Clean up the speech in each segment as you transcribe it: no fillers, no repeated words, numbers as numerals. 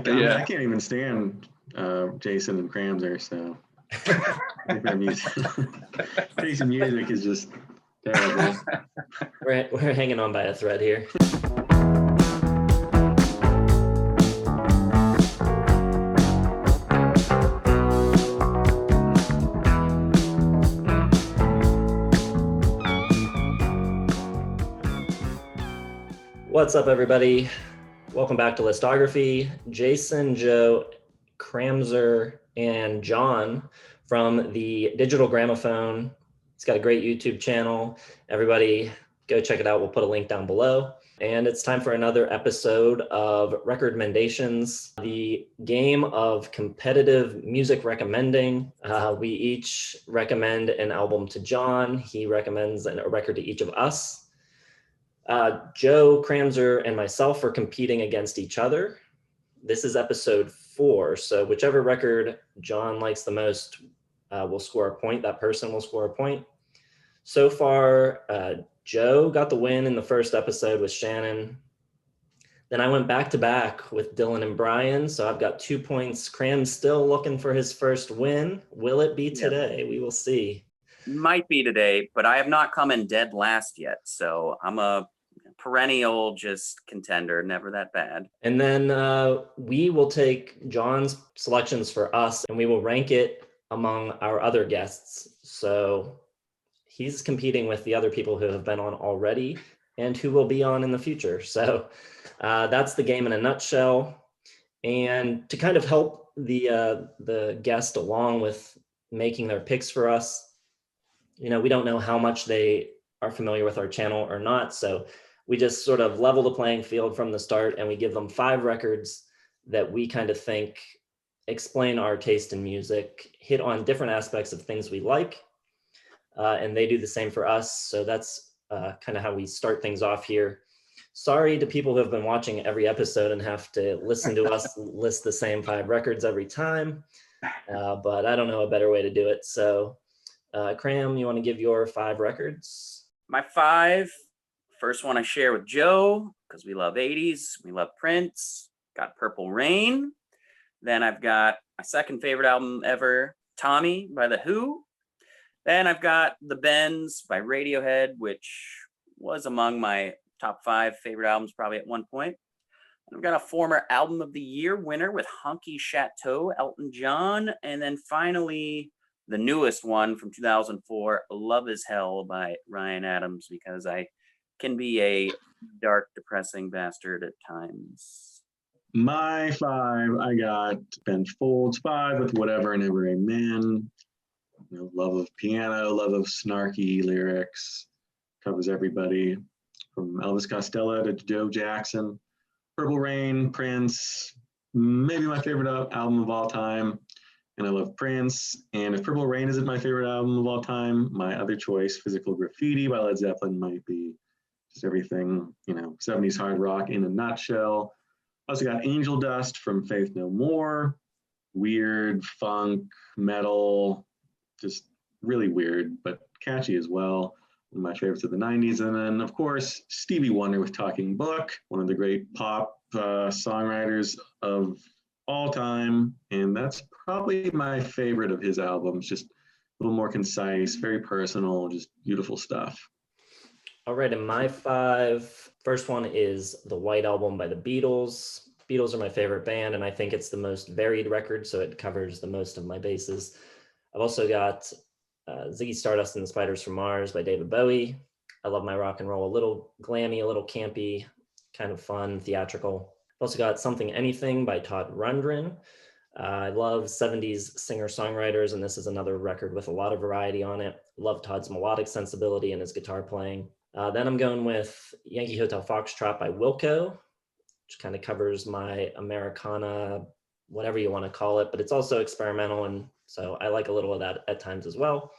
I can't even stand Jason and Kramzer, so their music. Jason music is just terrible. We're hanging on by a thread here. What's up, everybody? Welcome back to Listography. Jason, Joe, Kramzer, and John from the Digital Gramophone. He's got a great YouTube channel. Everybody go check it out. We'll put a link down below. And it's time for another episode of RecordMendations, the game of competitive music recommending. We each recommend an album to John. He recommends a record to each of us. Joe, Kramzer, and myself are competing against each other. This is episode 4, so whichever record John likes the most will score a point. That person will score a point. So far, Joe got the win in the first episode with Shannon. Then I went back to back with Dylan and Brian, so I've got 2 points. Cram's still looking for his first win. Will it be today? We will see. Might be today, but I have not come in dead last yet, so I'm a perennial just contender, never that bad. And then we will take John's selections for us and we will rank it among our other guests. So he's competing with the other people who have been on already and who will be on in the future. So that's the game in a nutshell. And to kind of help the guest along with making their picks for us, you know, we don't know how much they are familiar with our channel or not. So we just sort of level the playing field from the start and we give them 5 records that we kind of think explain our taste in music, hit on different aspects of things we like, and they do the same for us. So that's kind of how we start things off here. Sorry to people who have been watching every episode and have to listen to us list the same 5 records every time, but I don't know a better way to do it. So Cram, you want to give your 5 records? My 5, first one I share with Joe, because we love 80s, we love Prince, got Purple Rain. Then I've got my second favorite album ever, Tommy by The Who. Then I've got The Bends by Radiohead, which was among my top 5 favorite albums probably at one point. And I've got a former Album of the Year winner with Honky Chateau, Elton John. And then finally, the newest one from 2004, Love is Hell by Ryan Adams, because I can be a dark, depressing bastard at times. My 5, I got Ben Folds 5 with Whatever and Ever Amen. You know, love of piano, love of snarky lyrics, covers everybody from Elvis Costello to Joe Jackson. Purple Rain, Prince, maybe my favorite album of all time. And I love Prince. And if Purple Rain isn't my favorite album of all time, my other choice, Physical Graffiti by Led Zeppelin, might be just everything, you know, 70s hard rock in a nutshell. Also got Angel Dust from Faith No More, weird funk, metal, just really weird, but catchy as well. One of my favorites of the 90s. And then, of course, Stevie Wonder with Talking Book, one of the great pop songwriters of all time. And that's probably my favorite of his albums, just a little more concise, very personal, just beautiful stuff. All right, and my 5, first one is the White Album by the Beatles. Beatles are my favorite band, and I think it's the most varied record, so it covers the most of my bases. I've also got Ziggy Stardust and the Spiders from Mars by David Bowie. I love my rock and roll, a little glammy, a little campy, kind of fun, theatrical. I've also got Something Anything by Todd Rundgren. I love 70s singer-songwriters, and this is another record with a lot of variety on it. Love Todd's melodic sensibility and his guitar playing. Then I'm going with Yankee Hotel Foxtrot by Wilco, which kind of covers my Americana, whatever you want to call it, but it's also experimental, and so I like a little of that at times as well.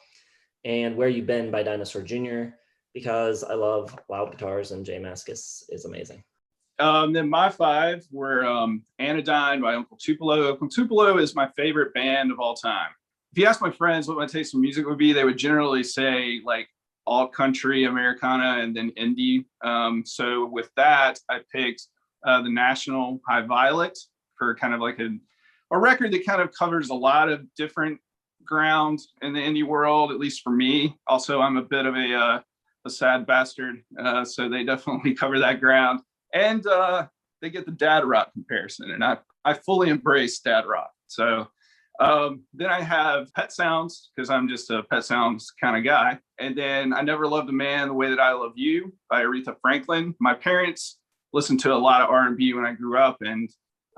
And Where You Been by Dinosaur Jr., because I love loud guitars and Jay Mascis is amazing. Then my 5 were Anodyne by Uncle Tupelo. Uncle Tupelo is my favorite band of all time. If you ask my friends what my taste in music would be, they would generally say like all country, Americana, and then indie. So with that, I picked the National High Violet for kind of like a record that kind of covers a lot of different ground in the indie world, at least for me. Also, I'm a bit of a sad bastard, so they definitely cover that ground. And they get the dad rock comparison, and I fully embrace dad rock. So then I have Pet Sounds, because I'm just a Pet Sounds kind of guy. And then I Never Loved a Man the Way That I Love You by Aretha Franklin. My parents listened to a lot of R&B when I grew up, and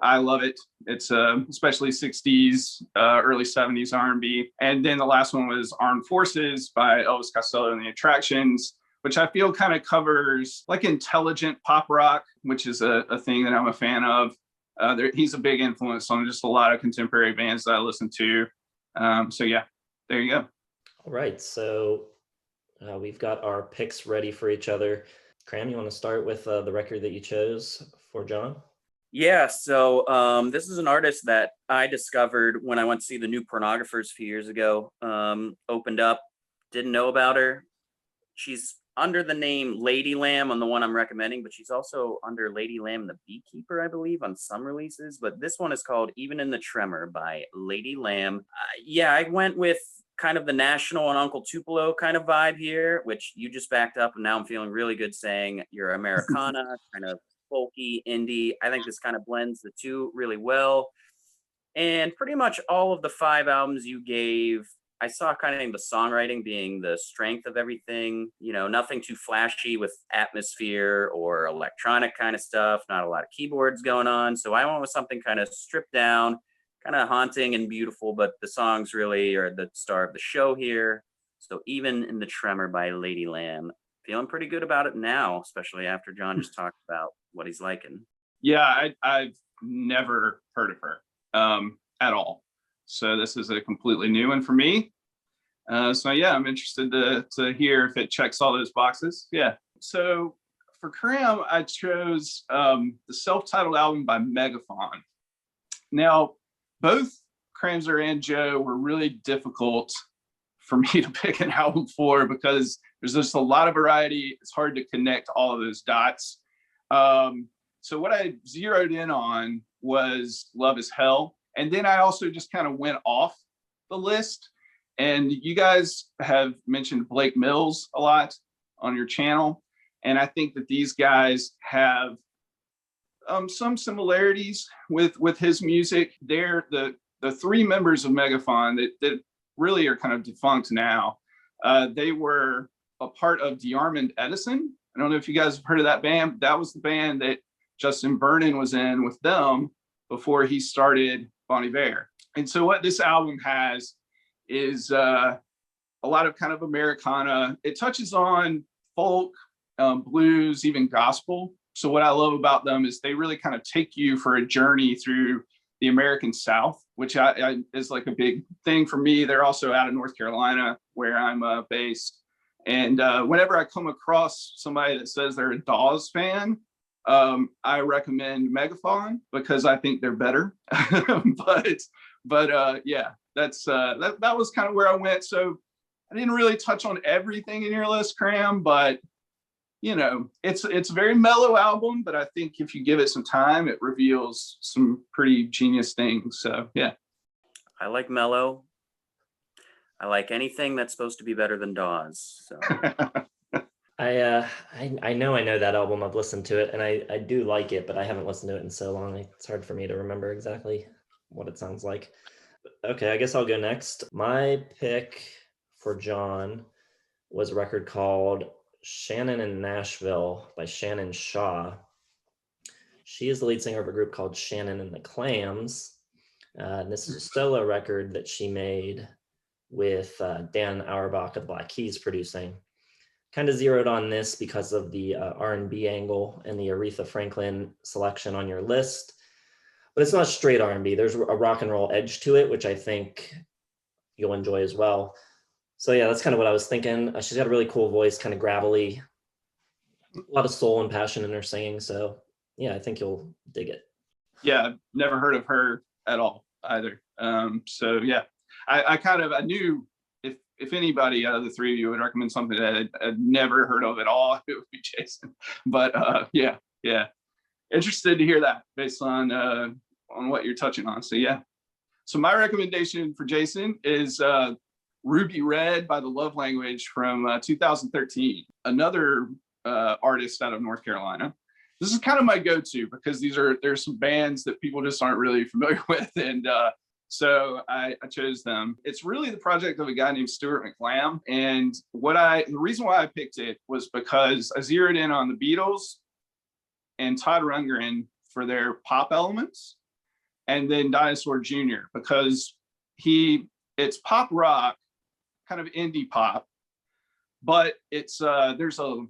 I love it. It's especially 60s, early 70s R&B. And then the last one was Armed Forces by Elvis Costello and the Attractions, which I feel kind of covers like intelligent pop rock, which is a thing that I'm a fan of. He's a big influence on just a lot of contemporary bands that I listen to. So yeah, there you go. All right, so we've got our picks ready for each other. Cram, you want to start with the record that you chose for John? Yeah, so this is an artist that I discovered when I went to see the new Pornographers a few years ago. Opened up, didn't know about her. She's under the name Lady Lamb on the one I'm recommending, but she's also under Lady Lamb and the Beekeeper, I believe, on some releases. But this one is called Even in the Tremor by Lady Lamb. Yeah, I went with kind of the National and Uncle Tupelo kind of vibe here, which you just backed up, and now I'm feeling really good saying you're Americana, kind of folky, indie. I think this kind of blends the two really well. And pretty much all of the 5 albums you gave, I saw kind of the songwriting being the strength of everything, you know, nothing too flashy with atmosphere or electronic kind of stuff, not a lot of keyboards going on. So I went with something kind of stripped down, kind of haunting and beautiful, but the songs really are the star of the show here. So Even in the Tremor by Lady Lamb. Feeling pretty good about it now, especially after John just talked about what he's liking. Yeah, I've never heard of her at all. So this is a completely new one for me. So yeah, I'm interested to hear if it checks all those boxes. Yeah. So for Cram, I chose the self-titled album by Megafaun. Now, both Cramser and Joe were really difficult for me to pick an album for because there's just a lot of variety. It's hard to connect all of those dots. So what I zeroed in on was Love is Hell. And then I also just kind of went off the list. And you guys have mentioned Blake Mills a lot on your channel. And I think that these guys have some similarities with his music. They're the 3 members of Megafaun that really are kind of defunct now. They were a part of DeArmond Edison. I don't know if you guys have heard of that band. That was the band that Justin Vernon was in with them before he started Bon Iver. And so what this album has is a lot of kind of Americana. It touches on folk, blues, even gospel. So what I love about them is they really kind of take you for a journey through the American South, which is like a big thing for me. They're also out of North Carolina, where I'm based. And whenever I come across somebody that says they're a Dawes fan, I recommend Megafaun because I think they're better. but yeah, that was kind of where I went. So I didn't really touch on everything in your list, Cram, but you know, it's a very mellow album, but I think if you give it some time, it reveals some pretty genius things. So yeah. I like mellow. I like anything that's supposed to be better than Dawes. So I know that album. I've listened to it and I do like it, but I haven't listened to it in so long. It's hard for me to remember exactly what it sounds like. Okay, I guess I'll go next. My pick for John was a record called Shannon in Nashville by Shannon Shaw. She is the lead singer of a group called Shannon and the Clams. And this is a solo record that she made with Dan Auerbach of the Black Keys producing. Kind of zeroed on this because of the R&B angle and the Aretha Franklin selection on your list. But it's not straight R&B. There's a rock and roll edge to it, which I think you'll enjoy as well. So yeah, that's kind of what I was thinking. She's got a really cool voice, kind of gravelly, a lot of soul and passion in her singing. So yeah, I think you'll dig it. Yeah, I've never heard of her at all either. So yeah, I knew if anybody out of the 3 of you would recommend something that I'd never heard of at all, it would be Jason. But yeah, interested to hear that based on on what you're touching on. So yeah. So my recommendation for Jason is Ruby Red by The Love Language from 2013. Another artist out of North Carolina. This is kind of my go-to because there's some bands that people just aren't really familiar with, and so I chose them. It's really the project of a guy named Stuart McLam, and the reason why I picked it was because I zeroed in on the Beatles and Todd Rundgren for their pop elements, and then Dinosaur Jr. because it's pop rock, kind of indie pop, but it's there's a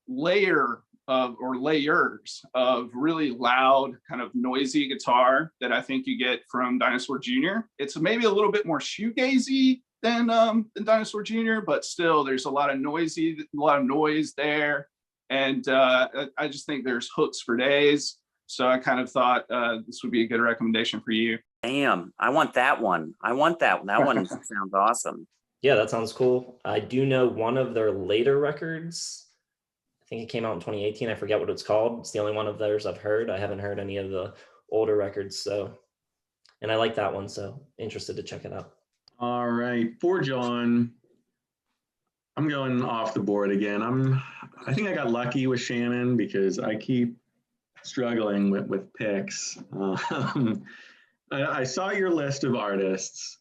layer or layers of really loud, kind of noisy guitar that I think you get from Dinosaur Jr. It's maybe a little bit more shoegazy than Dinosaur Jr., but still there's a lot of noise there. And I just think there's hooks for days. So I kind of thought this would be a good recommendation for you. Damn, I want that one. That one sounds awesome. Yeah, that sounds cool. I do know one of their later records. I think it came out in 2018. I forget what it's called. It's the only one of theirs I've heard. I haven't heard any of the older records. So, and I like that one. So interested to check it out. All right, for John, I'm going off the board again. I think I got lucky with Shannon because I keep struggling with picks. I saw your list of artists,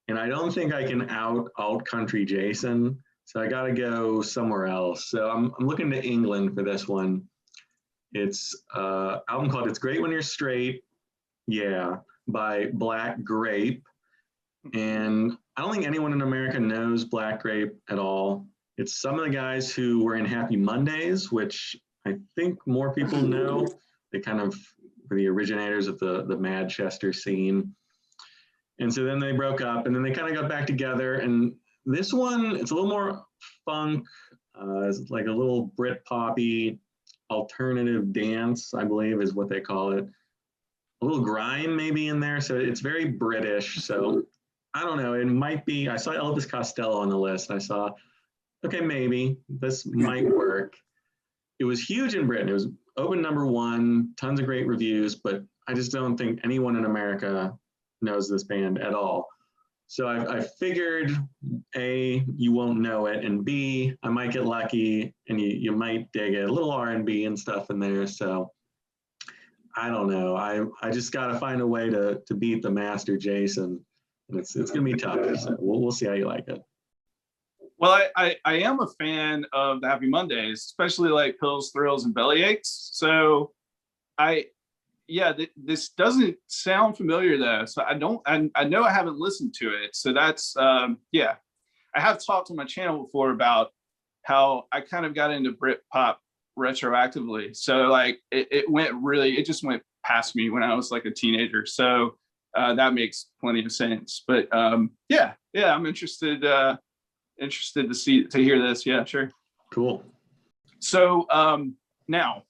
and I don't think I can out country Jason. So I got to go somewhere else. So I'm looking to England for this one. It's an album called It's Great When You're Straight, yeah, by Black Grape. And I don't think anyone in America knows Black Grape at all. It's some of the guys who were in Happy Mondays, which I think more people know. They kind of were the originators of the Manchester scene. And so then they broke up, and then they kind of got back together. And this one, it's a little more funk. It's like a little Brit poppy alternative dance, I believe is what they call it. A little grime maybe in there. So it's very British. So I don't know. It might be. I saw Elvis Costello on the list. I saw, okay, maybe this might work. It was huge in Britain. It was open #1, tons of great reviews, but I just don't think anyone in America knows this band at all. So I figured A, you won't know it, and B, I might get lucky and you might dig it. A little R&B and stuff in there. So I don't know. I just got to find a way to beat the master Jason. And it's going to be tough. So we'll see how you like it. Well, I am a fan of the Happy Mondays, especially like Pills, Thrills, and Bellyaches. So this doesn't sound familiar though. So I know I haven't listened to it. So that's, I have talked on my channel before about how I kind of got into Brit pop retroactively. So like it just went past me when I was like a teenager. So that makes plenty of sense. But I'm interested to hear this. Yeah, sure. Cool. So now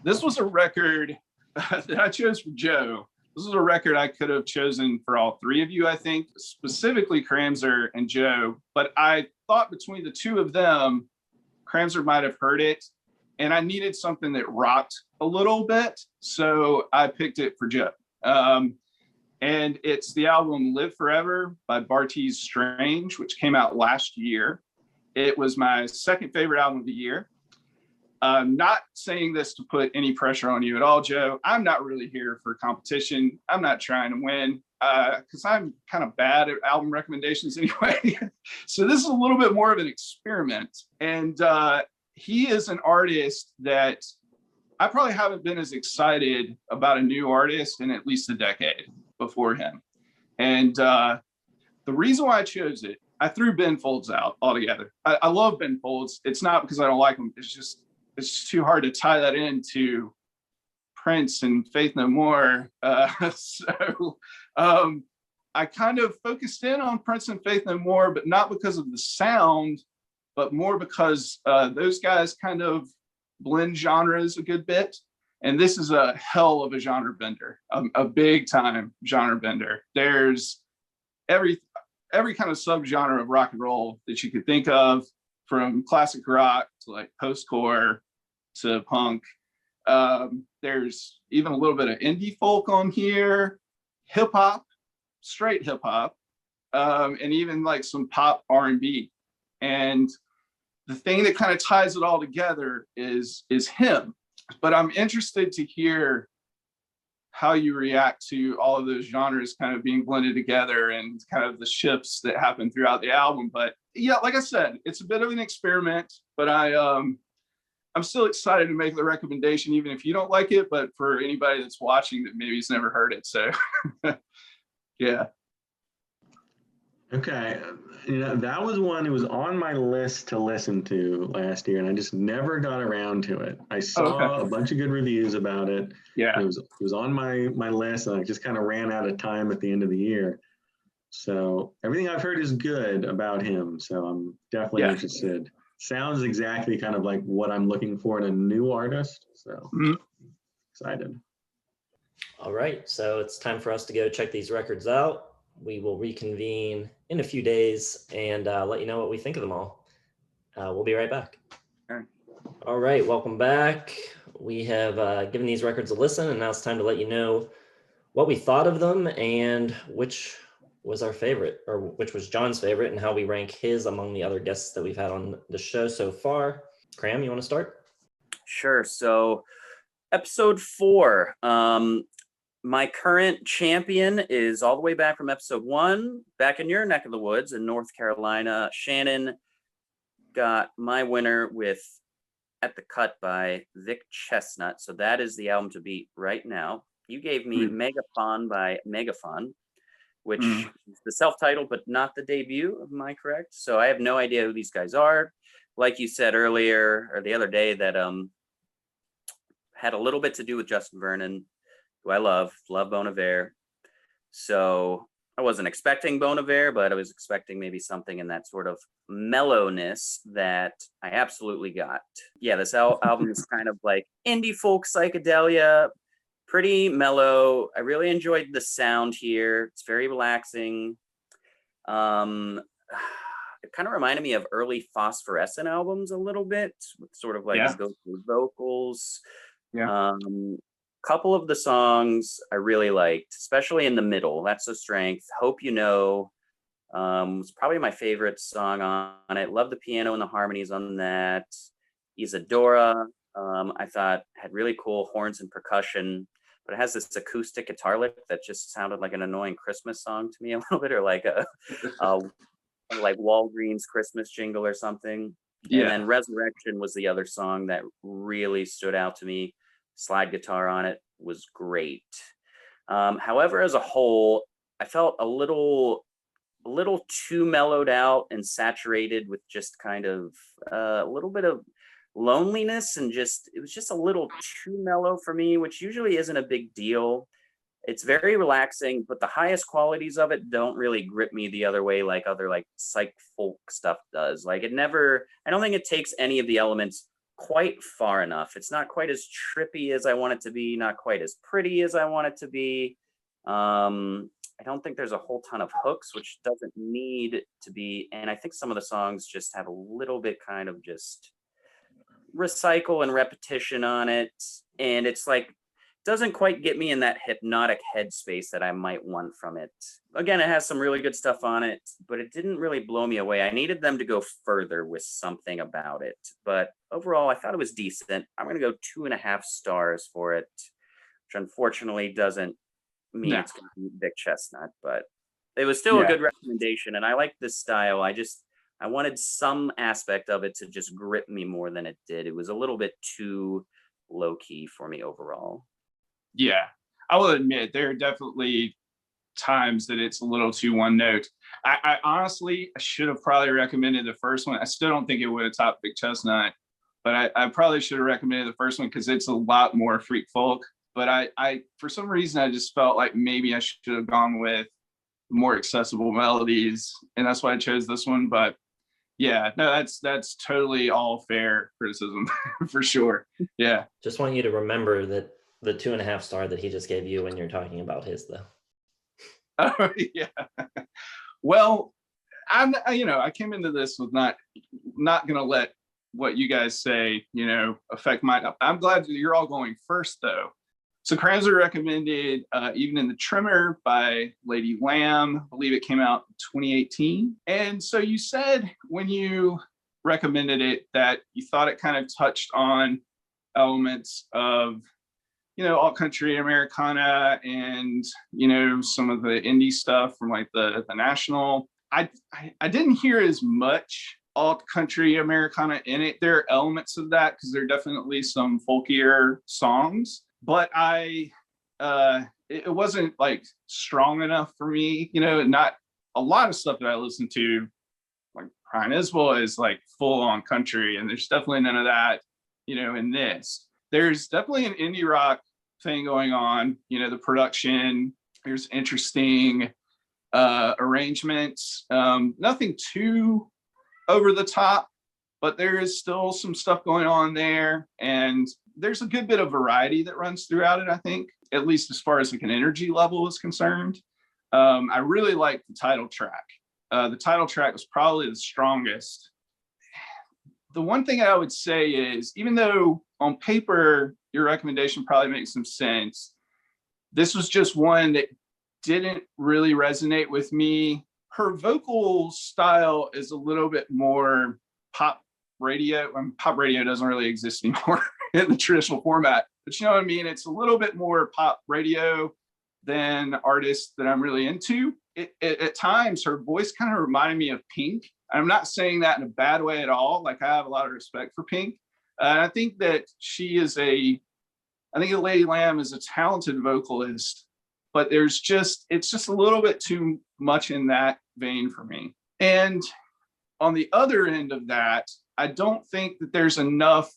this was a record that I chose for Joe. This is a record I could have chosen for all three of you, I think, specifically Kramzer and Joe. But I thought between the two of them, Kramzer might have heard it, and I needed something that rocked a little bit, so I picked it for Joe. And it's the album Live Forever by Bartees Strange, which came out last year. It was my second favorite album of the year. I'm not saying this to put any pressure on you at all, Joe. I'm not really here for competition. I'm not trying to win because I'm kind of bad at album recommendations anyway. So this is a little bit more of an experiment. And he is an artist that I probably haven't been as excited about a new artist in at least a decade before him. And the reason why I chose it, I threw Ben Folds out altogether. I love Ben Folds. It's not because I don't like him. It's too hard to tie that into Prince and Faith No More. So I kind of focused in on Prince and Faith No More, but not because of the sound, but more because those guys kind of blend genres a good bit. And this is a hell of a genre bender, a big time genre bender. There's every kind of subgenre of rock and roll that you could think of, from classic rock to like post-core to punk. There's even a little bit of indie folk on here, hip hop, straight hip hop, and even like some pop R&B. And the thing that kind of ties it all together is him. But I'm interested to hear how you react to all of those genres kind of being blended together and kind of the shifts that happen throughout the album. But yeah, like I said, it's a bit of an experiment, but I'm still excited to make the recommendation, even if you don't like it, but for anybody that's watching that maybe has never heard it. So yeah. Okay, that was one that was on my list to listen to last year, and I just never got around to it. I saw a bunch of good reviews about it. Yeah. It was on my list, and I just kind of ran out of time at the end of the year. So everything I've heard is good about him. So I'm definitely interested. Sounds exactly kind of like what I'm looking for in a new artist. So excited. All right, so it's time for us to go check these records out. We will reconvene in a few days and let you know what we think of them all. We'll be right back. All right, welcome back. We have given these records a listen, and now it's time to let you know what we thought of them and which was our favorite, or which was John's favorite, and how we rank his among the other guests that we've had on the show so far. Cram, you want to start? Sure. So episode 4, my current champion is all the way back from episode 1, back in your neck of the woods in North Carolina. Shannon got my winner with At the Cut by Vic Chestnut. So that is the album to beat right now. You gave me Megafaun by Megafaun, which is the self-titled, but not the debut. Am I correct? So I have no idea who these guys are. Like you said earlier, or the other day, that had a little bit to do with Justin Vernon, who I love Bon Iver. So I wasn't expecting Bon Iver, but I was expecting maybe something in that sort of mellowness that I absolutely got. Yeah, this album is kind of like indie folk psychedelia, pretty mellow. I really enjoyed the sound here. It's very relaxing. It kind of reminded me of early Phosphorescent albums a little bit, with sort of like ghostly vocals. Yeah. Couple of the songs I really liked, especially in the middle. That's the strength. Hope You Know was probably my favorite song on it. Love the piano and the harmonies on that. Isadora, I thought had really cool horns and percussion, but it has this acoustic guitar lick that just sounded like an annoying Christmas song to me a little bit, or like a like Walgreens Christmas jingle or something. Yeah. And then Resurrection was the other song that really stood out to me. Slide guitar on it was great. However, as a whole, I felt a little too mellowed out and saturated with just kind of a little bit of loneliness, and it was just a little too mellow for me, which usually isn't a big deal. It's very relaxing, but the highest qualities of it don't really grip me the other way like other like psych folk stuff does. Like I don't think it takes any of the elements quite far enough. It's not quite as trippy as I want it to be, not quite as pretty as I want it to be. I don't think there's a whole ton of hooks, which doesn't need to be. And I think some of the songs just have a little bit kind of just recycle and repetition on it. And it's like, doesn't quite get me in that hypnotic headspace that I might want from it. Again, it has some really good stuff on it, but it didn't really blow me away. I needed them to go further with something about it. But overall, I thought it was decent. I'm going to go 2.5 stars for it, which unfortunately doesn't mean it's going to be Vic Chestnut, but it was still a good recommendation. And I like this style. I wanted some aspect of it to just grip me more than it did. It was a little bit too low key for me overall. Yeah, I will admit there are definitely times that it's a little too one note. I honestly, I should have probably recommended the first one. I still don't think it would have topped Big Chestnut, but I probably should have recommended the first one because it's a lot more freak folk. But I for some reason, I just felt like maybe I should have gone with more accessible melodies, and that's why I chose this one. But yeah, no, that's totally all fair criticism for sure. Yeah. Just want you to remember that the 2.5 star that he just gave you when you're talking about his, though. Oh yeah. Well, I came into this with not gonna let what you guys say, affect mine. I'm glad you're all going first, though. So Kranzer recommended Even in the Trimmer by Lady Lamb. I believe it came out in 2018. And so you said when you recommended it that you thought it kind of touched on elements of, alt country Americana and, some of the indie stuff from like the National. I didn't hear as much alt country Americana in it. There are elements of that because there are definitely some folkier songs, but it wasn't like strong enough for me. Not a lot of stuff that I listen to, like Brian Isbell, is like full on country, and there's definitely none of that, in this. There's definitely an indie rock thing going on. The production, there's interesting arrangements, nothing too over the top, but there is still some stuff going on there, and there's a good bit of variety that runs throughout it, I think, at least as far as like an energy level is concerned. I really like the title track. The title track was probably the strongest. The one thing I would say is, even though on paper your recommendation probably makes some sense, this was just one that didn't really resonate with me. Her vocal style is a little bit more pop radio. Pop radio doesn't really exist anymore in the traditional format, but you know what I mean? It's a little bit more pop radio than artists that I'm really into. At times, her voice kind of reminded me of Pink. I'm not saying that in a bad way at all. Like, I have a lot of respect for Pink. And I think that I think Lady Lamb is a talented vocalist, but it's just a little bit too much in that vein for me. And on the other end of that, I don't think that there's enough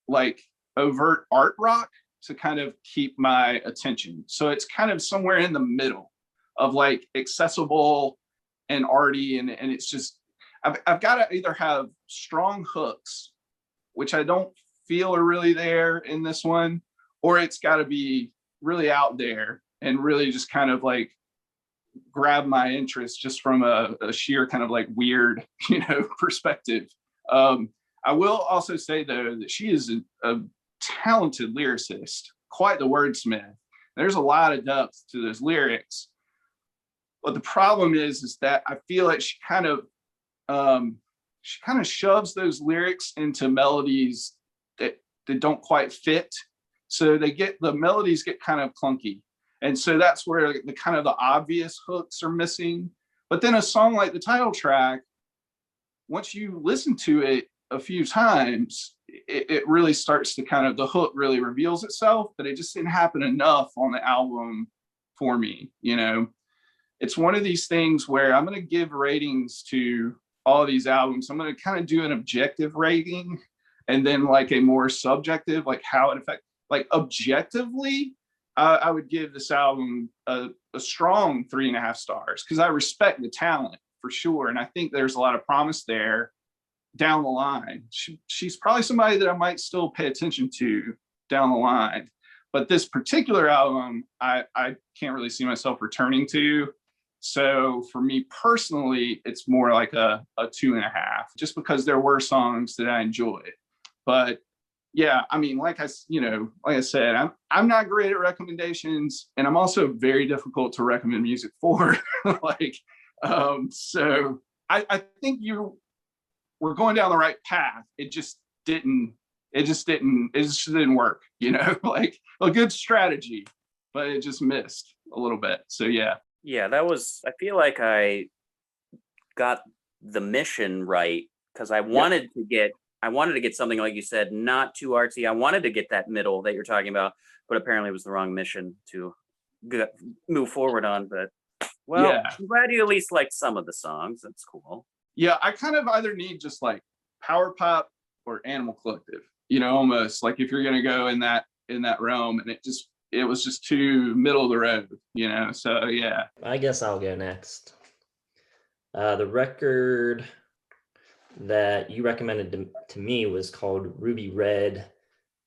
like overt art rock to kind of keep my attention. So it's kind of somewhere in the middle of like accessible and arty, and it's just I've got to either have strong hooks, which I don't feel are really there in this one, or it's got to be really out there and really just kind of like grab my interest just from a sheer kind of like weird, perspective. I will also say, though, that she is a talented lyricist, quite the wordsmith. There's a lot of depth to those lyrics. But the problem is that I feel like she kind of shoves those lyrics into melodies that don't quite fit. So the melodies get kind of clunky. And so that's where the kind of the obvious hooks are missing. But then a song like the title track, once you listen to it a few times, it really starts to kind of, the hook really reveals itself, but it just didn't happen enough on the album for me. It's one of these things where I'm going to give ratings to all of these albums. I'm going to kind of do an objective rating and then like a more subjective, like how it affects, like objectively, I would give this album a strong 3.5 stars because I respect the talent for sure. And I think there's a lot of promise there down the line. She's probably somebody that I might still pay attention to down the line. But this particular album, I can't really see myself returning to. So for me personally, it's more like a 2.5, just because there were songs that I enjoyed. But yeah, I mean, like I said, I'm not great at recommendations, and I'm also very difficult to recommend music for. So I think we're going down the right path. It just didn't work, like a good strategy, but it just missed a little bit. So yeah. Yeah, I feel like I got the mission right, because I wanted to get something, like you said, not too artsy. I wanted to get that middle that you're talking about, but apparently it was the wrong mission to move forward on. But I'm glad you at least liked some of the songs. That's cool. Yeah, I kind of either need just like power pop or Animal Collective, almost like if you're going to go in that realm, and it was just too middle of the road, so yeah. I guess I'll go next. The record that you recommended to me was called Ruby Red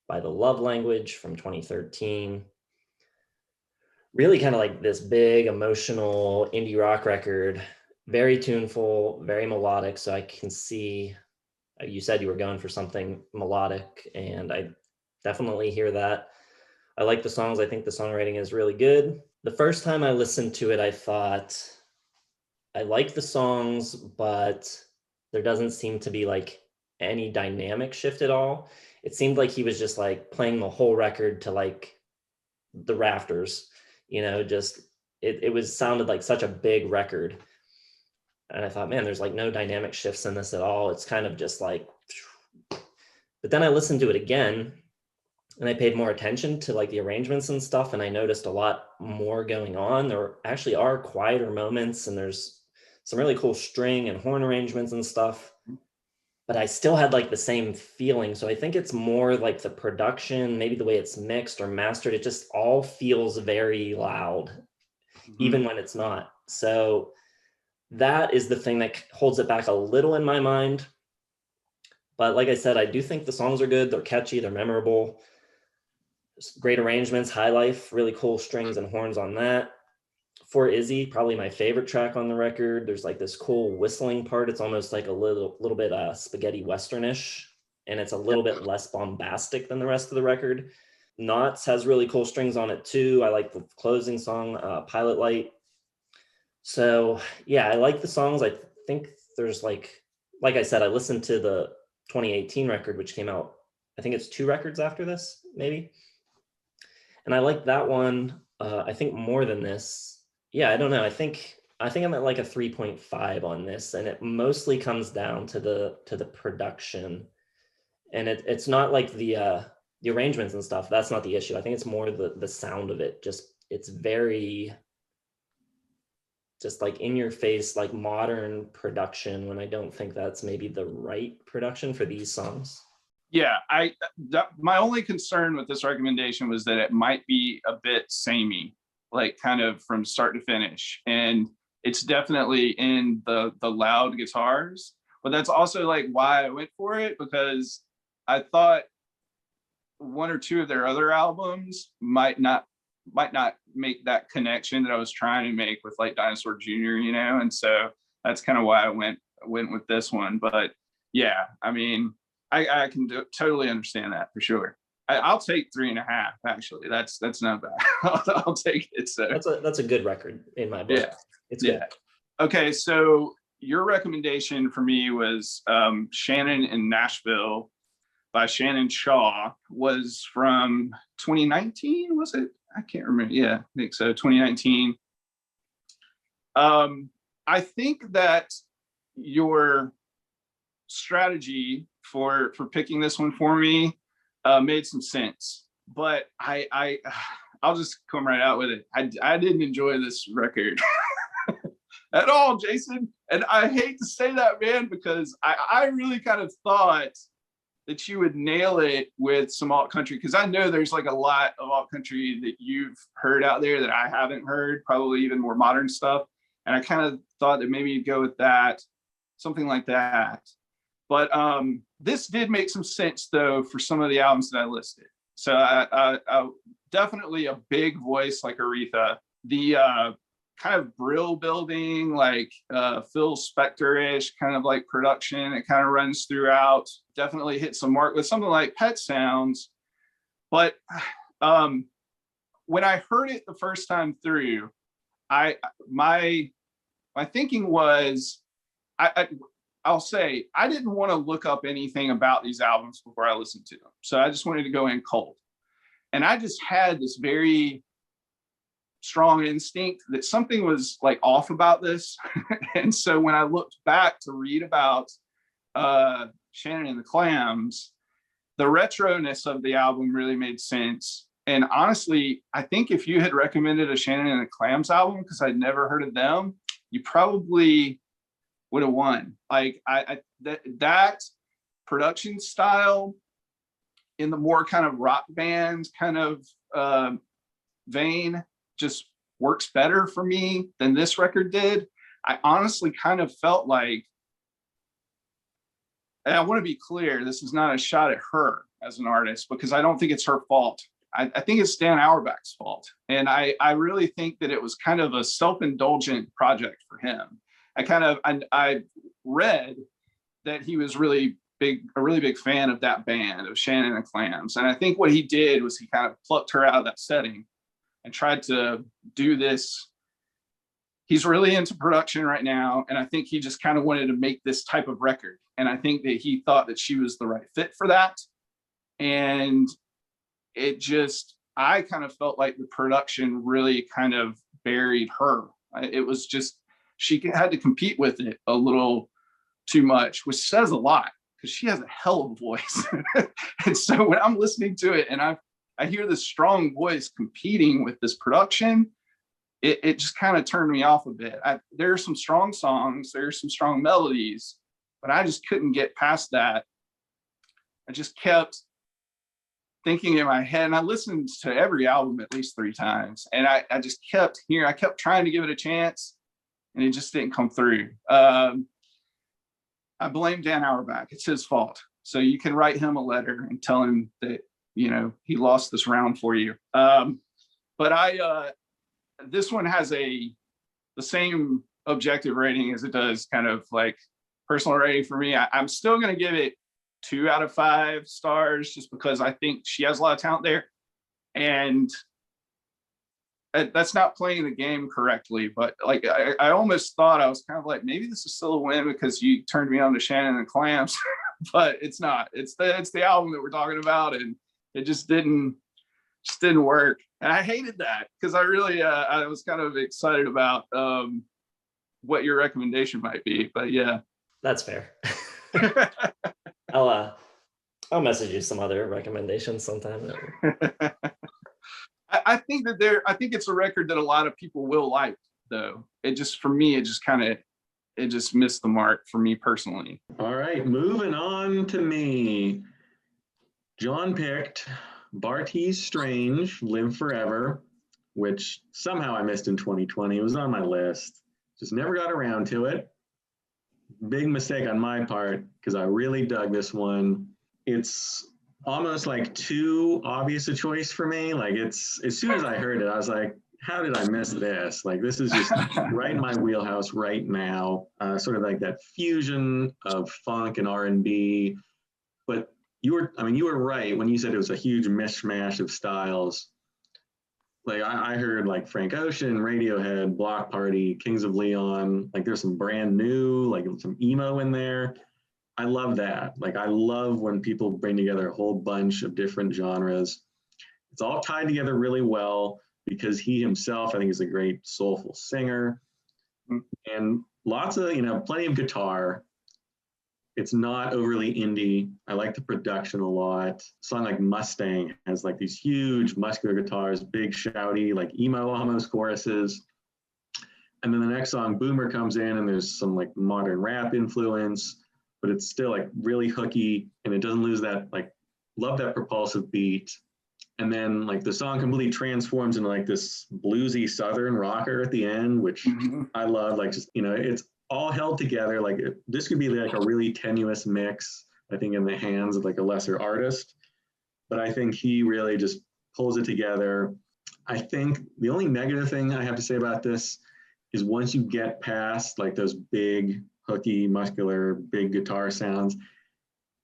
by The Love Language from 2013. Really kind of like this big emotional indie rock record, very tuneful, very melodic. So I can see You said you were going for something melodic, and I definitely hear that. I like the songs. I think the songwriting is really good. The first time I listened to it, I thought, I like the songs, but there doesn't seem to be like any dynamic shift at all. It seemed like he was just like playing the whole record to like the rafters, just it was sounded like such a big record. And I thought, man, there's like no dynamic shifts in this at all. It's kind of just like, but then I listened to it again and I paid more attention to like the arrangements and stuff. And I noticed a lot more going on. There actually are quieter moments, and there's some really cool string and horn arrangements and stuff, but I still had like the same feeling. So I think it's more like the production, maybe the way it's mixed or mastered. It just all feels very loud, even when it's not. So that is the thing that holds it back a little in my mind. But like I said, I do think the songs are good. They're catchy, they're memorable. Great arrangements, High Life, really cool strings and horns on that. For Izzy, probably my favorite track on the record. There's like this cool whistling part. It's almost like a little bit spaghetti westernish, and it's a little bit less bombastic than the rest of the record. Knots has really cool strings on it too. I like the closing song, Pilot Light. So yeah, I like the songs. I think there's like I said, I listened to the 2018 record, which came out, I think it's 2 records after this, maybe. And I like that one, I think, more than this. Yeah, I don't know. I think I'm at like a 3.5 on this, and it mostly comes down to the production. And it's not like the arrangements and stuff. That's not the issue. I think it's more the sound of it. Just, it's very just like in your face, like modern production, when I don't think that's maybe the right production for these songs. Yeah, my only concern with this recommendation was that it might be a bit samey, like kind of from start to finish. And it's definitely in the loud guitars, but that's also like why I went for it, because I thought 1 or 2 of their other albums might not make that connection that I was trying to make with like Dinosaur Jr., and so that's kind of why I went with this one. But yeah, I mean, I can totally understand that for sure. I'll take 3.5. Actually, that's not bad. I'll take it. So that's a good record in my book. Yeah, it's good. Okay, so your recommendation for me was Shannon in Nashville by Shannon Shaw, was from 2019, was it? I can't remember. Yeah, I think so. 2019. I think that your strategy for picking this one for me made some sense, but I'll just come right out with it. I didn't enjoy this record at all, Jason, and I hate to say that, man, because I really kind of thought that you would nail it with some alt country, because I know there's like a lot of alt country that you've heard out there that I haven't heard, probably even more modern stuff, and I kind of thought that maybe you'd go with that, something like that. But this did make some sense, though, for some of the albums that I listed. So I definitely a big voice like Aretha. The kind of Brill building, like Phil Spector-ish kind of like production, it kind of runs throughout. Definitely hits some mark with something like Pet Sounds. But when I heard it the first time through, my thinking was, I'll say, I didn't want to look up anything about these albums before I listened to them. So I just wanted to go in cold. And I just had this very strong instinct that something was like off about this. And so when I looked back to read about Shannon and the Clams, the retroness of the album really made sense. And honestly, I think if you had recommended a Shannon and the Clams album, because I'd never heard of them, you probably would have won. Like that production style in the more kind of rock band kind of vein just works better for me than this record did. I honestly kind of felt like, and I want to be clear, this is not a shot at her as an artist, because I don't think it's her fault. I think it's Dan Auerbach's fault. And I really think that it was kind of a self-indulgent project for him. I read that he was really a really big fan of that band of Shannon and Clams. And I think what he did was he kind of plucked her out of that setting and tried to do this. He's really into production right now. And I think he just kind of wanted to make this type of record. And I think that he thought that she was the right fit for that. And I kind of felt like the production really kind of buried her. It was just, she had to compete with it a little too much, which says a lot because she has a hell of a voice. And so when I'm listening to it and I hear this strong voice competing with this production, it just kind of turned me off a bit. There are some strong songs, there are some strong melodies, but I just couldn't get past that. I just kept thinking in my head, and I listened to every album at least 3 times, and I just kept hearing, I kept trying to give it a chance, and it just didn't come through. I blame Dan Auerbach. It's his fault. So you can write him a letter and tell him that, he lost this round for you. But this one has the same objective rating as it does kind of like personal rating for me. I'm still going to give it 2 out of 5 stars just because I think she has a lot of talent there. And that's not playing the game correctly, but like I almost thought, I was kind of like, maybe this is still a win because you turned me on to Shannon and Clams, but it's not. It's the album that we're talking about, and it just didn't work. And I hated that because I really I was kind of excited about what your recommendation might be. But yeah, that's fair. I'll message you some other recommendations sometime. I think it's a record that a lot of people will like, though. It just missed the mark for me personally. All right, moving on to me. John picked Bartees Strange, Live Forever, which somehow I missed in 2020. It was on my list. Just never got around to it. Big mistake on my part because I really dug this one. It's almost like too obvious a choice for me. Like it's, as soon as I heard it, I was like, how did I miss this? Like this is just right in my wheelhouse right now. Sort of like that fusion of funk and R&B. But you were right when you said it was a huge mishmash of styles. Like I heard like Frank Ocean, Radiohead, Block Party, Kings of Leon. Like there's some brand new, like some emo in there. I love that. Like I love when people bring together a whole bunch of different genres. It's all tied together really well because he himself, I think, is a great soulful singer. And lots of, plenty of guitar. It's not overly indie. I like the production a lot. A song like Mustang has like these huge muscular guitars, big shouty, like emo almost choruses. And then the next song, Boomer, comes in and there's some like modern rap influence, but it's still like really hooky and it doesn't lose that, like, love that propulsive beat. And then like the song completely transforms into like this bluesy Southern rocker at the end, which I love. Like just, it's all held together. Like this could be like a really tenuous mix, I think, in the hands of like a lesser artist, but I think he really just pulls it together. I think the only negative thing I have to say about this is once you get past like those big hooky, muscular, big guitar sounds,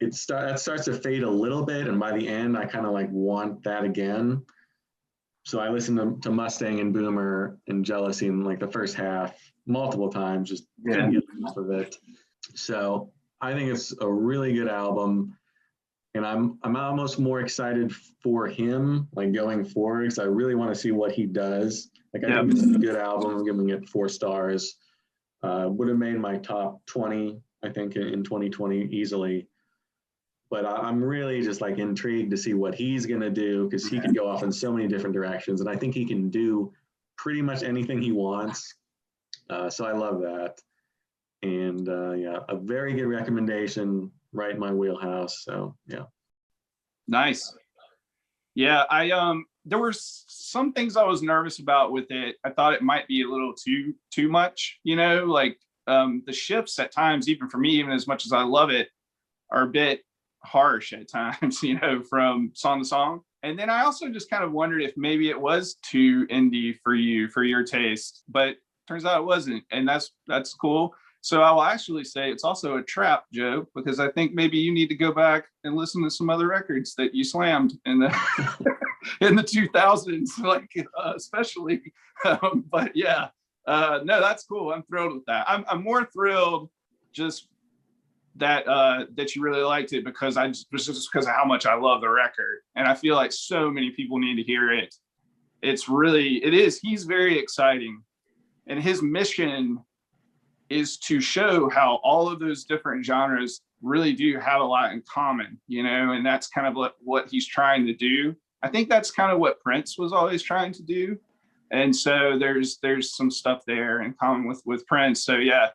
that starts to fade a little bit. And by the end, I kind of like want that again. So I listened to Mustang and Boomer and Jealousy in like the first half multiple times, just couldn't get enough of it. So I think it's a really good album. And I'm almost more excited for him, like going forward, because I really want to see what he does. Like I think this is a good album. I'm giving it 4 stars. Would have made my top 20, I think, in 2020 easily. But I'm really just like intrigued to see what he's going to do because he can go off in so many different directions. And I think he can do pretty much anything he wants. So I love that. And a very good recommendation, right in my wheelhouse. So yeah. Nice. Yeah, there were some things I was nervous about with it. I thought it might be a little too much, like the shifts at times, even for me, even as much as I love it, are a bit harsh at times, from song to song. And then I also just kind of wondered if maybe it was too indie for you, for your taste, but turns out it wasn't. And that's cool. So I will actually say it's also a trap, Joe, because I think maybe you need to go back and listen to some other records that you slammed in the in the 2000s, like especially. But yeah, no, that's cool. I'm thrilled with that. I'm more thrilled just that that you really liked it because just because of how much I love the record, and I feel like so many people need to hear it. He's very exciting, and his mission is to show how all of those different genres really do have a lot in common, and that's kind of what he's trying to do. I think that's kind of what Prince was always trying to do. And so there's some stuff there in common with Prince. So yeah,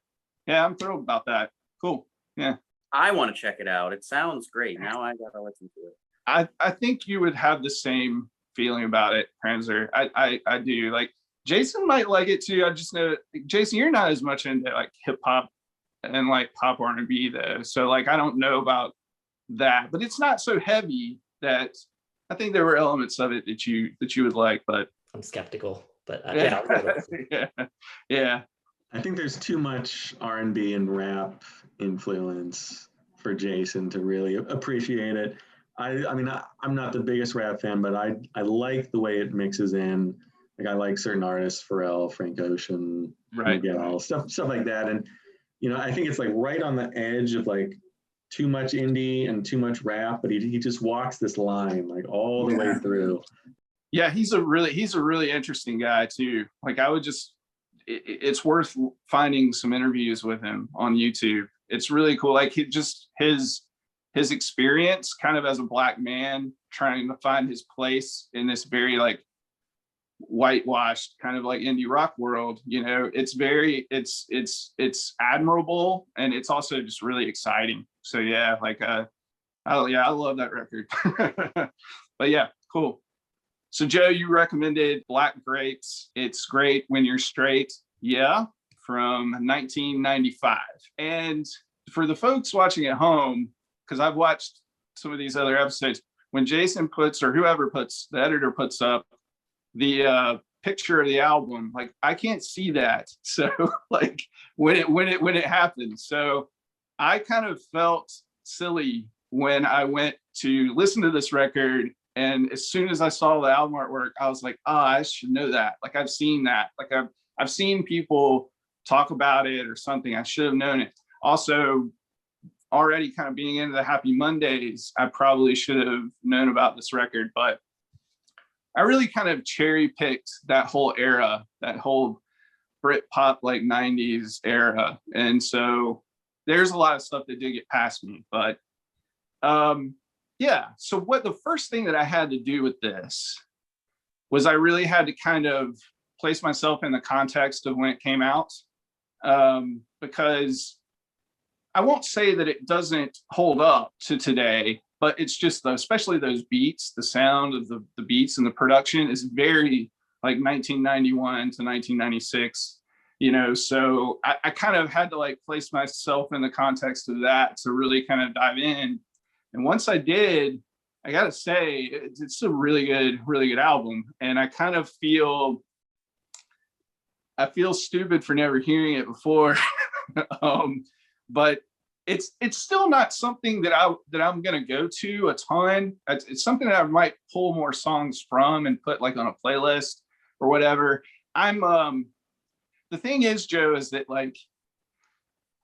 I'm thrilled about that. Cool. Yeah. I want to check it out. It sounds great. Now I gotta listen to it. I think you would have the same feeling about it, Pranzer. I do. Like, Jason might like it too. I just know, Jason, you're not as much into like hip hop and like pop R&B though. So like, I don't know about that, but it's not so heavy that I think there were elements of it that you would like, but I'm skeptical, but yeah. I think there's too much R&B and rap influence for Jason to really appreciate it. I mean, I'm not the biggest rap fan, but I like the way it mixes in. Like, I like certain artists, Pharrell, Frank Ocean, Right. Miguel, stuff like that. And, I think it's like right on the edge of like too much indie and too much rap, but he just walks this line like all the way through. Yeah, he's a really interesting guy too. Like, I would it's worth finding some interviews with him on YouTube. It's really cool. Like, his experience kind of as a Black man trying to find his place in this very like whitewashed kind of like indie rock world. It's admirable, and it's also just really exciting. So yeah, like I love that record. But yeah, cool. So Joe, you recommended Black Grapes. It's Great When You're Straight. Yeah, from 1995. And for the folks watching at home, because I've watched some of these other episodes, when Jason puts, or whoever puts, the editor puts up the picture of the album, like, I can't see that. So like when it happened. So I kind of felt silly when I went to listen to this record. And as soon as I saw the album artwork, I was like, I should know that. Like, I've seen that. Like, I've seen people talk about it or something. I should have known it. Also, already kind of being into the Happy Mondays, I probably should have known about this record, but I really kind of cherry picked that whole era, that whole Brit pop like 90s era. And so there's a lot of stuff that did get past me, but yeah. So what the first thing that I had to do with this was I really had to kind of place myself in the context of when it came out, because I won't say that it doesn't hold up to today, but it's just especially those beats, the sound of the beats and the production is very like 1991 to 1996, so I kind of had to like place myself in the context of that to really kind of dive in. And once I did, I gotta say, it's a really good album. And I kind of feel stupid for never hearing it before. But it's still not something that I'm gonna go to a ton. It's something that I might pull more songs from and put like on a playlist or whatever. The thing is, Joe, is that like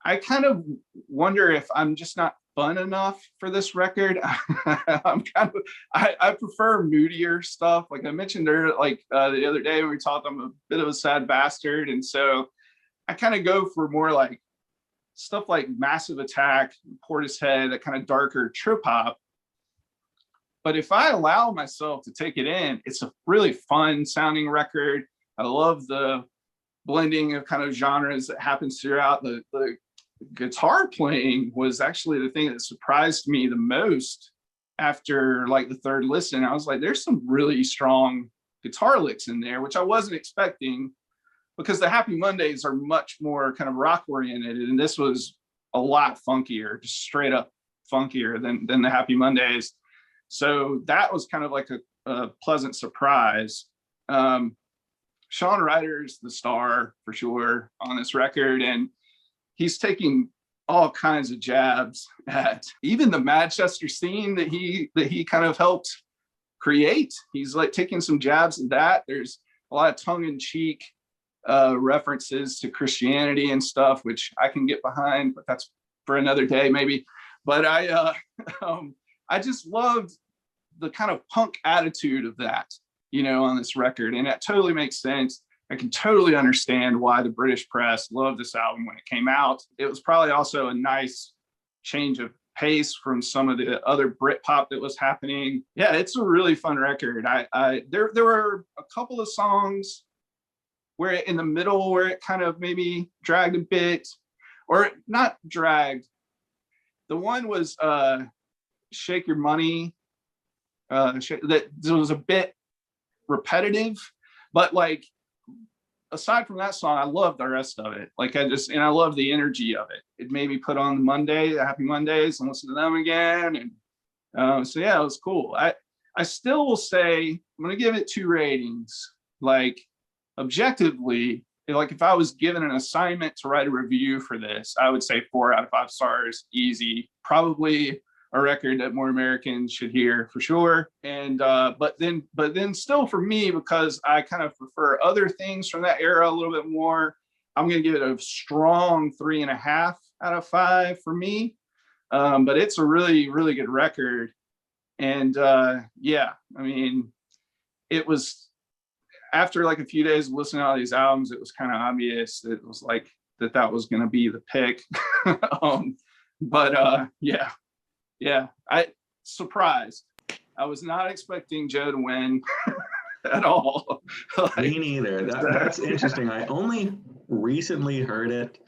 I kind of wonder if I'm just not fun enough for this record. I prefer moodier stuff. Like I mentioned earlier, like the other day when we talked, I'm a bit of a sad bastard, and so I kind of go for more like stuff like Massive Attack, Portishead, that kind of darker trip hop. But if I allow myself to take it in, it's a really fun sounding record. I love the blending of kind of genres that happens throughout. The guitar playing was actually the thing that surprised me the most after like the third listen. I was like, there's some really strong guitar licks in there, which I wasn't expecting, because the Happy Mondays are much more kind of rock oriented, and this was a lot funkier, just straight up funkier than the Happy Mondays. So that was kind of like a pleasant surprise. Sean Ryder's the star for sure on this record, and he's taking all kinds of jabs at even the Manchester scene that he kind of helped create. He's like taking some jabs at that. There's a lot of tongue-in-cheek references to Christianity and stuff, which I can get behind, but that's for another day maybe. But I just loved the kind of punk attitude of that, on this record, and that totally makes sense. I can totally understand why the British press loved this album when it came out. It was probably also a nice change of pace from some of the other Britpop that was happening. Yeah, it's a really fun record. There were a couple of songs where in the middle where it kind of maybe dragged a bit, or not dragged. The one was Shake Your Money. That was a bit repetitive, but like aside from that song, I love the rest of it. Like I love the energy of it. It made me put on the Happy Mondays, and listen to them again. And so yeah, it was cool. I still will say I'm gonna give it 2 ratings. Like objectively, like if I was given an assignment to write a review for this, I would say 4 out of 5 stars, easy. Probably a record that more Americans should hear for sure. And but then still for me, because I kind of prefer other things from that era a little bit more, I'm gonna give it a strong 3.5 out of 5 for me. But it's a really, really good record. And yeah, I mean, it was after like a few days of listening to all these albums, it was kind of obvious that it was like that was gonna be the pick. But yeah, I surprised. I was not expecting Joe to win at all. Me neither. That's interesting. I only recently heard it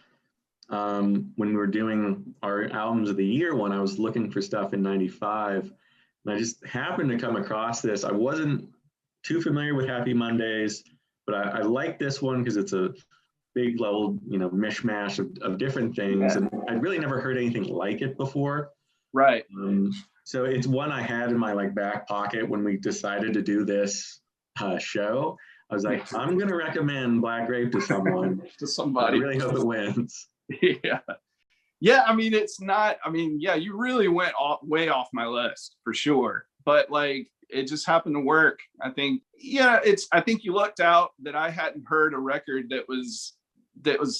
when we were doing our albums of the year when I was looking for stuff in '95. And I just happened to come across this. I wasn't too familiar with Happy Mondays, but I like this one because it's a big level, mishmash of different things. And I'd really never heard anything like it before. Right. So it's one I had in my back pocket when we decided to do this show. I was like, I'm going to recommend Black Grape to someone. To somebody. I really hope it wins. Yeah. Yeah, I mean, you really went way off my list for sure. But it just happened to work. I think you lucked out that I hadn't heard a record that was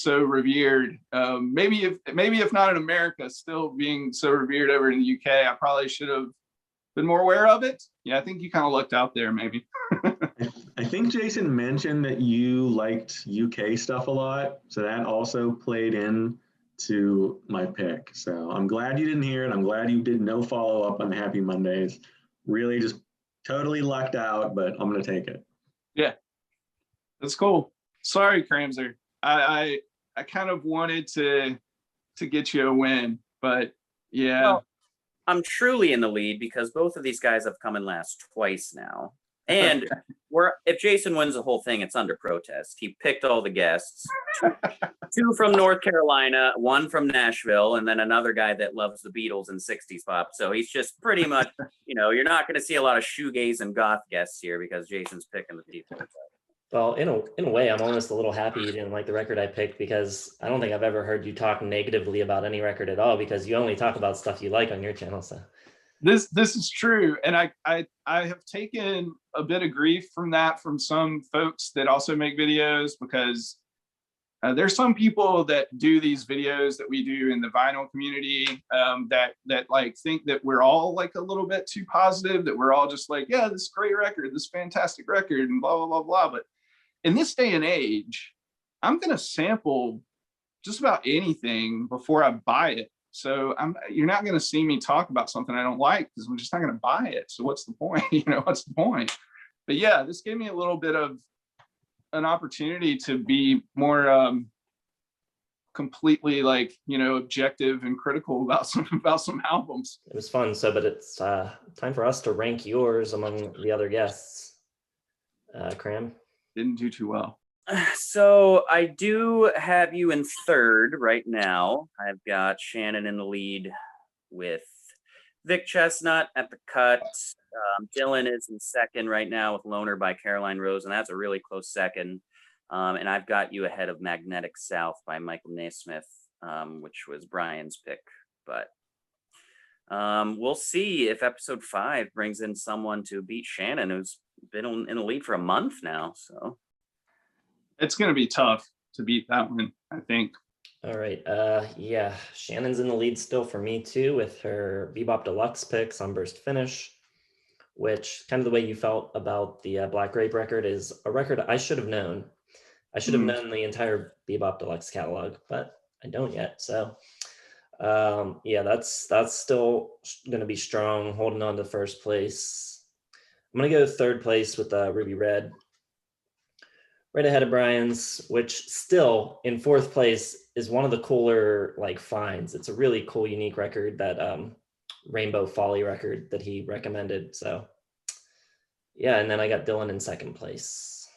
so revered. Maybe if not in America, still being so revered over in the UK, I probably should have been more aware of it. Yeah, I think you kind of lucked out there, maybe. I think Jason mentioned that you liked UK stuff a lot, so that also played in to my pick. So I'm glad you didn't hear it. I'm glad you did no follow up on the Happy Mondays. Really just totally lucked out, but I'm going to take it. Yeah, that's cool. Sorry, Kramzer. I kind of wanted to get you a win, but yeah. Well, I'm truly in the lead because both of these guys have come in last twice now. And if Jason wins the whole thing, it's under protest. He picked all the guests, 2 from North Carolina, 1 from Nashville, and then another guy that loves the Beatles and 60s pop. So he's just pretty much, you're not going to see a lot of shoegaze and goth guests here because Jason's picking the people. Well, in a way, I'm almost a little happy you didn't like the record I picked, because I don't think I've ever heard you talk negatively about any record at all, because you only talk about stuff you like on your channel. So this is true, and I have taken a bit of grief from some folks that also make videos, because there's some people that do these videos that we do in the vinyl community that think that we're all a little bit too positive, that we're all just yeah, this great record, this fantastic record, and blah blah blah blah. But in this day and age, I'm going to sample just about anything before I buy it. So you're not going to see me talk about something I don't like, because I'm just not going to buy it. So what's the point? What's the point? But yeah, this gave me a little bit of an opportunity to be more completely objective and critical about some albums. It was fun. So, but it's time for us to rank yours among the other guests. Cram? Didn't do too well. So I do have you in 3rd right now. I've got Shannon in the lead with Vic Chestnut at the cut. Dylan is in 2nd right now with Loner by Caroline Rose, and that's a really close 2nd. And I've got you ahead of Magnetic South by Michael Naismith which was Brian's pick. But we'll see if episode 5 brings in someone to beat Shannon, who's been in the lead for a month now. So it's going to be tough to beat that one, I think. All right. Yeah, Shannon's in the lead still for me too with her Bebop Deluxe pick, Sunburst Finish, which kind of the way you felt about the Black Grape record is a record I should have known. I should have known the entire Bebop Deluxe catalog, but I don't yet. So yeah, that's still going to be strong, holding on to first place. I'm going to go third place with Ruby Red, right ahead of Brian's, which still in fourth place is one of the cooler like finds. It's a really cool, unique record, that Rainbow Folly record that he recommended. So yeah, and then I got Dylan in second place.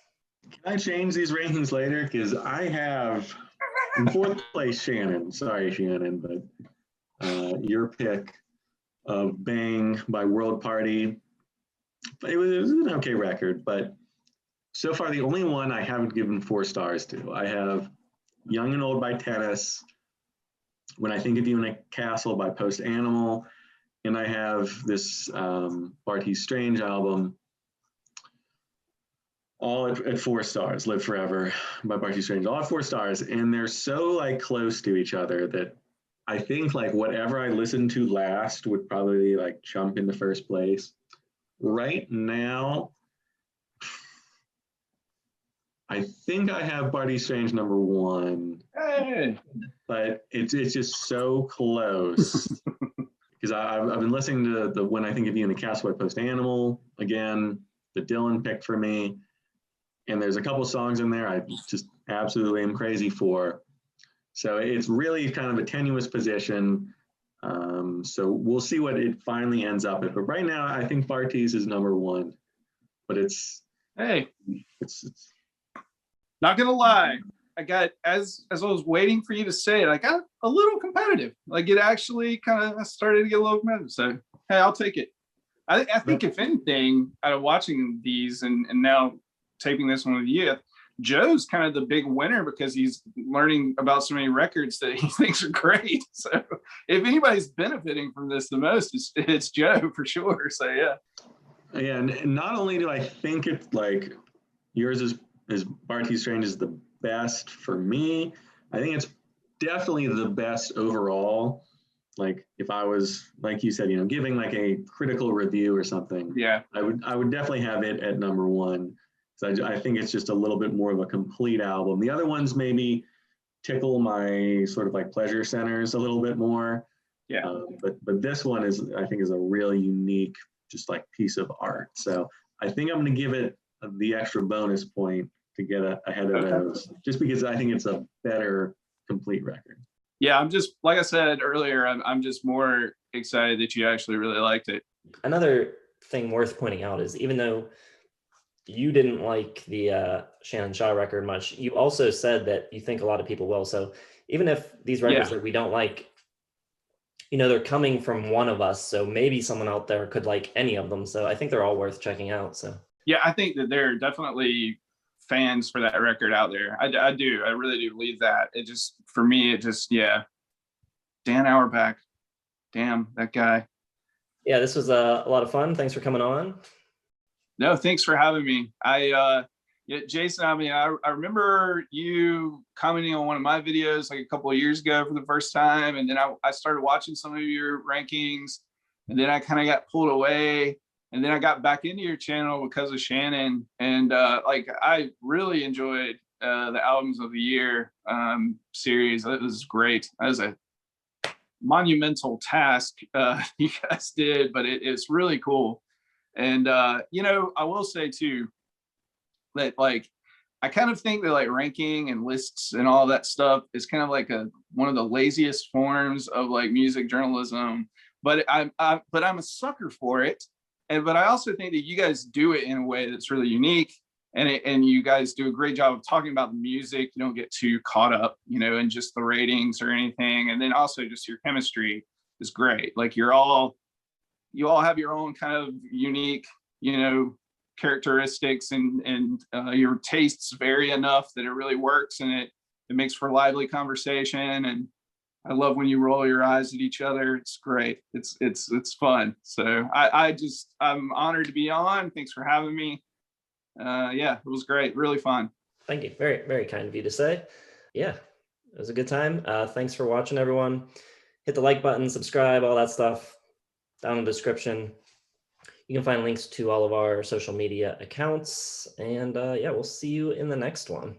Can I change these rankings later? Because I have in fourth place Shannon. Sorry, Shannon, but your pick of Bang by World Party. It was an okay record, but so far the only one I haven't given 4 stars to. I have Young and Old by Tennis, When I Think of You in a Castle by Post Animal, and I have this Bartees Strange album, all at 4 stars, Live Forever by Bartees Strange, all at 4 stars, and they're so like close to each other that I think like whatever I listened to last would probably like jump into first place. Right now, I think I have Bartees Strange number 1. Hey. But it's just so close because I've been listening to the When I Think of You in the Castle by Post Animal again, the Dylan pick for me, and there's a couple songs in there I just absolutely am crazy for. So it's really kind of a tenuous position. So we'll see what it finally ends up at. But right now, I think Bartees is number 1. But it's not gonna lie. I got as I was waiting for you to say it, I got a little competitive. Like it actually kind of started to get a little competitive. So hey, I'll take it. I think if anything, out of watching these and now taping this one with you, Joe's kind of the big winner because he's learning about so many records that he thinks are great. So if anybody's benefiting from this the most, it's Joe for sure. So yeah. Yeah, and not only do I think it's like yours is Bartees Strange is the best for me, I think it's definitely the best overall. Like if I was, like you said, giving like a critical review or something, yeah, I would definitely have it at number 1. So I think it's just a little bit more of a complete album. The other ones maybe tickle my sort of like pleasure centers a little bit more. Yeah. But this one I think is a really unique, just like piece of art. So I think I'm going to give it the extra bonus point to get ahead of those, just because I think it's a better complete record. Yeah, I'm just, like I said earlier, I'm just more excited that you actually really liked it. Another thing worth pointing out is even though you didn't like the Shannon Shaw record much, you also said that you think a lot of people will. So even if these records that we don't like, they're coming from one of us, so maybe someone out there could like any of them. So I think they're all worth checking out. So yeah, I think that there are definitely fans for that record out there. I do. I really do believe that. It just, for me, Dan Auerbach. Damn, that guy. Yeah, this was a lot of fun. Thanks for coming on. No, thanks for having me. Jason, I remember you commenting on one of my videos like a couple of years ago for the first time. And then I started watching some of your rankings, and then I kind of got pulled away. And then I got back into your channel because of Shannon. And I really enjoyed the Albums of the Year series. It was great. That was a monumental task you guys did, but it's really cool. And, I will say too, that I kind of think that like ranking and lists and all that stuff is kind of like one of the laziest forms of like music journalism, but I'm a sucker for it. But I also think that you guys do it in a way that's really unique, and you guys do a great job of talking about the music. You don't get too caught up, in just the ratings or anything. And then also just your chemistry is great. Like you all have your own kind of unique, characteristics, and your tastes vary enough that it really works, and it makes for lively conversation. And I love when you roll your eyes at each other. It's great. It's fun. So I'm honored to be on. Thanks for having me. Yeah, it was great. Really fun. Thank you. Very, very kind of you to say. Yeah, it was a good time. Thanks for watching, everyone. Hit the like button, subscribe, all that stuff down in the description. You can find links to all of our social media accounts. And yeah, we'll see you in the next one.